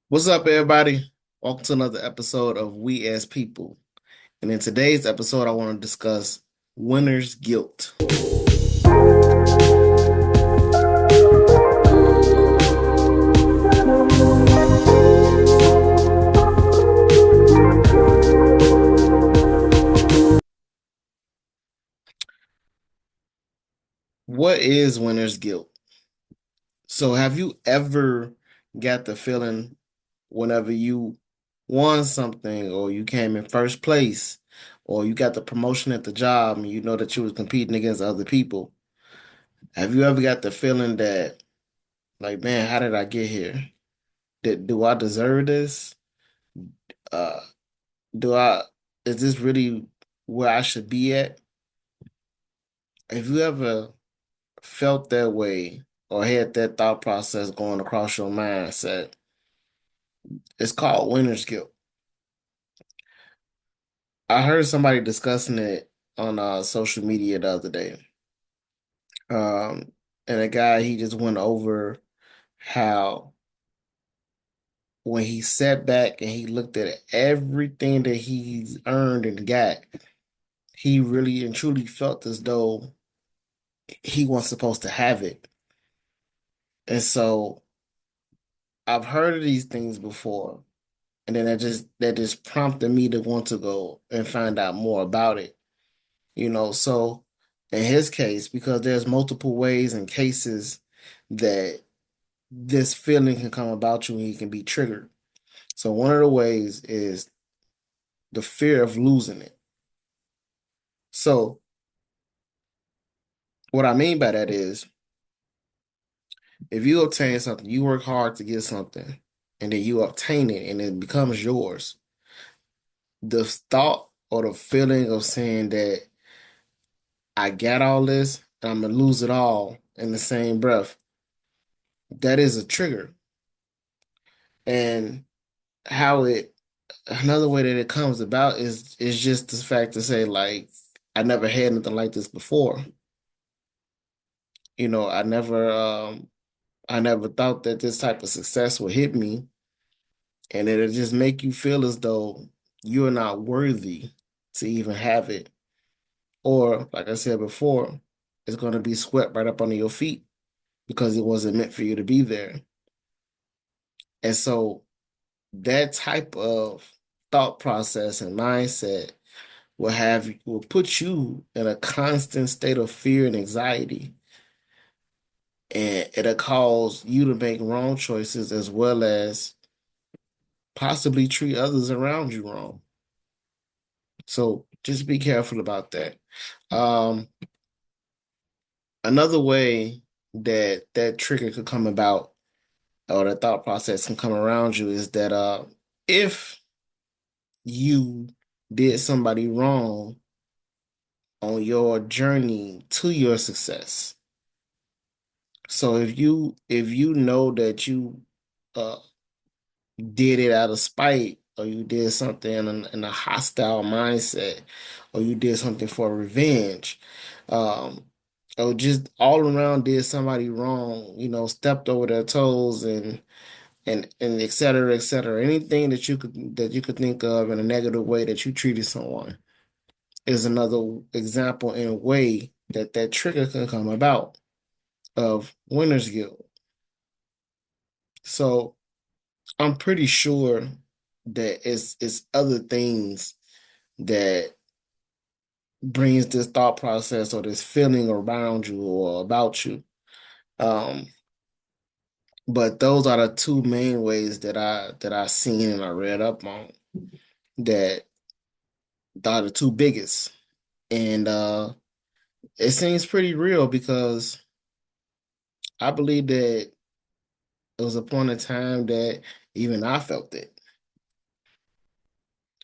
What's up, everybody? Welcome to another episode of We as People. And in today's episode, I want to discuss winner's guilt. What is winner's guilt? So, have you ever got the feeling whenever you won something, or you came in first place, or you got the promotion at the job and you know that you was competing against other people? Have you ever got the feeling that, like, man, how did I get here? Do I deserve this? Uh, do I is this really where I should be at? If you ever felt that way or had that thought process going across your mindset, it's called winner's guilt. I heard somebody discussing it on social media the other day. And a guy, he just went over how when he sat back and he looked at everything that he's earned and got, he really and truly felt as though he wasn't supposed to have it. And so I've heard of these things before, and then that just prompted me to want to go and find out more about it. So in his case, because there's multiple ways and cases that this feeling can come about you and you can be triggered. So one of the ways is the fear of losing it. So what I mean by that is if you obtain something, you work hard to get something, and then you obtain it and it becomes yours. The thought or the feeling of saying that I got all this and I'm gonna lose it all in the same breath, that is a trigger. And how it another way that it comes about is just the fact to say, like, I never had anything like this before. You know, I never thought that this type of success would hit me, and it'll just make you feel as though you're not worthy to even have it. Or, like I said before, it's gonna be swept right up under your feet because it wasn't meant for you to be there. And so that type of thought process and mindset will put you in a constant state of fear and anxiety. And it'll cause you to make wrong choices as well as possibly treat others around you wrong. So just be careful about that. Um, Another way that that trigger could come about or the thought process can come around you is that if you did somebody wrong on your journey to your success. So if you know that you uh did it out of spite, or you did something in a hostile mindset, or you did something for revenge, um, or just all around did somebody wrong, stepped over their toes and et cetera, et cetera. Anything that you could think of in a negative way that you treated someone is another example and way that that trigger can come about of winner's guilt. So I'm pretty sure that it's other things that brings this thought process or this feeling around you or about you. Um, but those are the two main ways that I seen and I read up on that are the two biggest. And it seems pretty real because I believe that it was a point in time that even I felt it.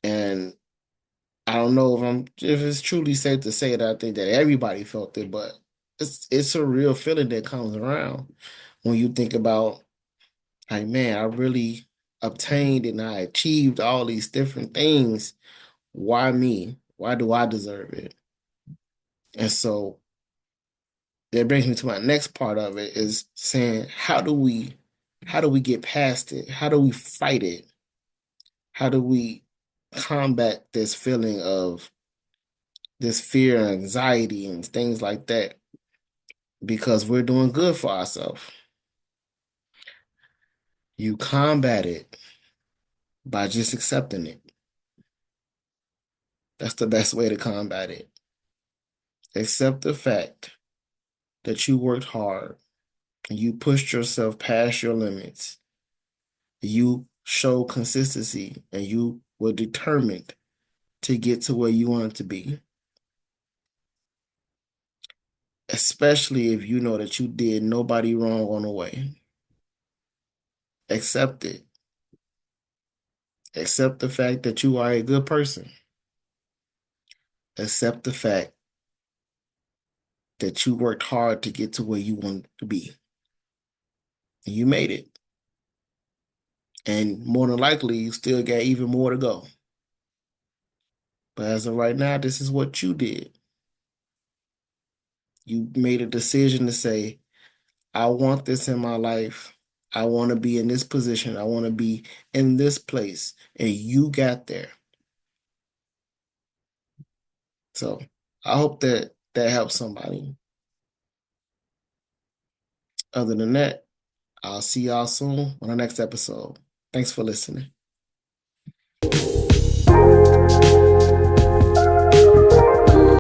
And I don't know if it's truly safe to say that I think that everybody felt it, but it's a real feeling that comes around when you think about, like, man, I really obtained and I achieved all these different things. Why me? Why do I deserve it? And so that brings me to my next part of it is saying, how do we How do we get past it? How do we fight it? How do we combat this feeling of this fear and anxiety and things like that? Because we're doing good for ourselves. You combat it by just accepting it. That's the best way to combat it. Accept the fact that you worked hard and you pushed yourself past your limits. You showed consistency and you were determined to get to where you wanted to be. Especially if you know that you did nobody wrong on the way. Accept it. Accept the fact that you are a good person. Accept the fact that you worked hard to get to where you want to be. And you made it. And more than likely, you still got even more to go. But as of right now, this is what you did. You made a decision to say, I want this in my life. I want to be in this position. I want to be in this place. And you got there. So I hope that that helps somebody. Other than that, I'll see y'all soon on the next episode. Thanks for listening.